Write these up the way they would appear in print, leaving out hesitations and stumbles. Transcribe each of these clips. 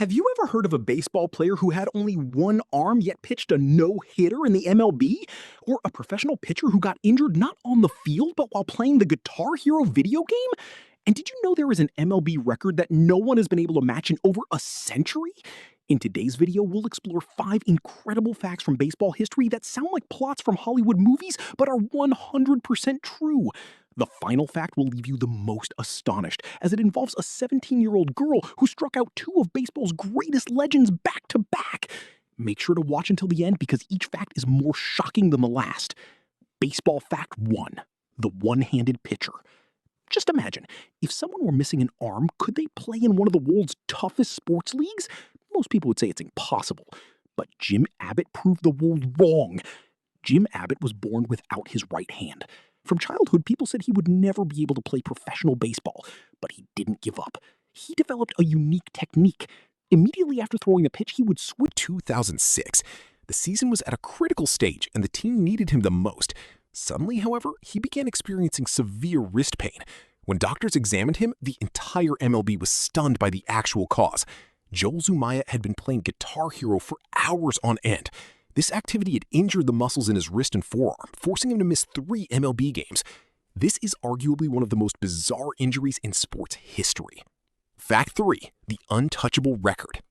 Have you ever heard of a baseball player who had only one arm yet pitched a no-hitter in the MLB? Or a professional pitcher who got injured not on the field but while playing the Guitar Hero video game? And did you know there is an MLB record that no one has been able to match in over a century? In today's video, we'll explore 5 incredible facts from baseball history that sound like plots from Hollywood movies but are 100% true. The final fact will leave you the most astonished, as it involves a 17-year-old girl who struck out 2 of baseball's greatest legends back to back. Make sure to watch until the end because each fact is more shocking than the last. Baseball fact 1: the one-handed pitcher. Just imagine, if someone were missing an arm, could they play in one of the world's toughest sports leagues? Most people would say it's impossible. But Jim Abbott proved the world wrong. Jim Abbott was born without his right hand. From childhood, people said he would never be able to play professional baseball, but he didn't give up. He developed a unique technique. Immediately after throwing a pitch, he would switch. 2006. The season was at a critical stage and the team needed him the most. Suddenly, however, he began experiencing severe wrist pain. When doctors examined him, the entire MLB was stunned by the actual cause. Joel Zumaya had been playing Guitar Hero for hours on end. This activity had injured the muscles in his wrist and forearm, forcing him to miss 3 MLB games. This is arguably one of the most bizarre injuries in sports history. Fact 3: the untouchable record.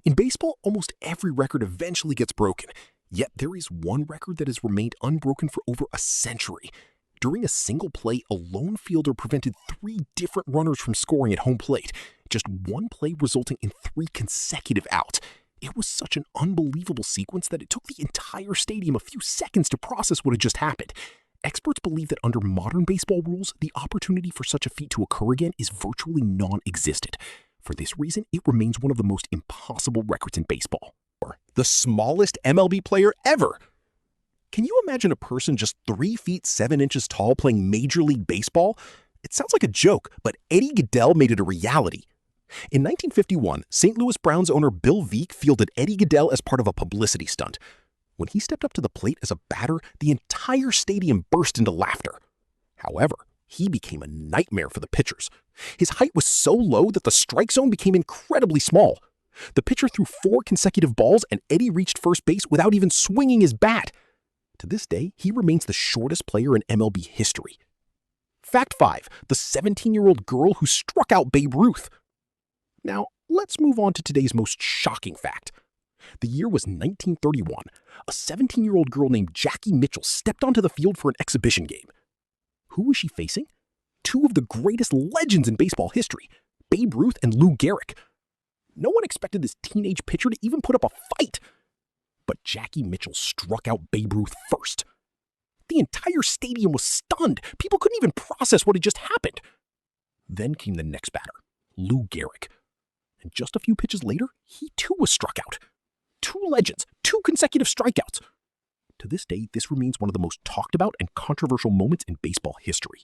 In baseball, almost every record eventually gets broken, yet there is one record that has remained unbroken for over a century. During a single play, a lone fielder prevented 3 different runners from scoring at home plate, just one play resulting in 3 consecutive outs. It was such an unbelievable sequence that it took the entire stadium a few seconds to process what had just happened. Experts believe that under modern baseball rules, the opportunity for such a feat to occur again is virtually non-existent. For this reason, it remains one of the most impossible records in baseball. The smallest MLB player ever. Can you imagine a person just 3 feet 7 inches tall playing Major League Baseball? It sounds like a joke, but Eddie Gaedel made it a reality. In 1951, St. Louis Browns owner Bill Veeck fielded Eddie Gaedel as part of a publicity stunt. When he stepped up to the plate as a batter, the entire stadium burst into laughter. However, he became a nightmare for the pitchers. His height was so low that the strike zone became incredibly small. The pitcher threw 4 consecutive balls and Eddie reached first base without even swinging his bat. To this day, he remains the shortest player in MLB history. Fact 5: the 17-year-old girl who struck out Babe Ruth. Now, let's move on to today's most shocking fact. The year was 1931. A 17-year-old girl named Jackie Mitchell stepped onto the field for an exhibition game. Who was she facing? 2 of the greatest legends in baseball history, Babe Ruth and Lou Gehrig. No one expected this teenage pitcher to even put up a fight. But Jackie Mitchell struck out Babe Ruth first. The entire stadium was stunned. People couldn't even process what had just happened. Then came the next batter, Lou Gehrig. And just a few pitches later, he too was struck out. 2 legends, 2 consecutive strikeouts. To this day, this remains one of the most talked about and controversial moments in baseball history.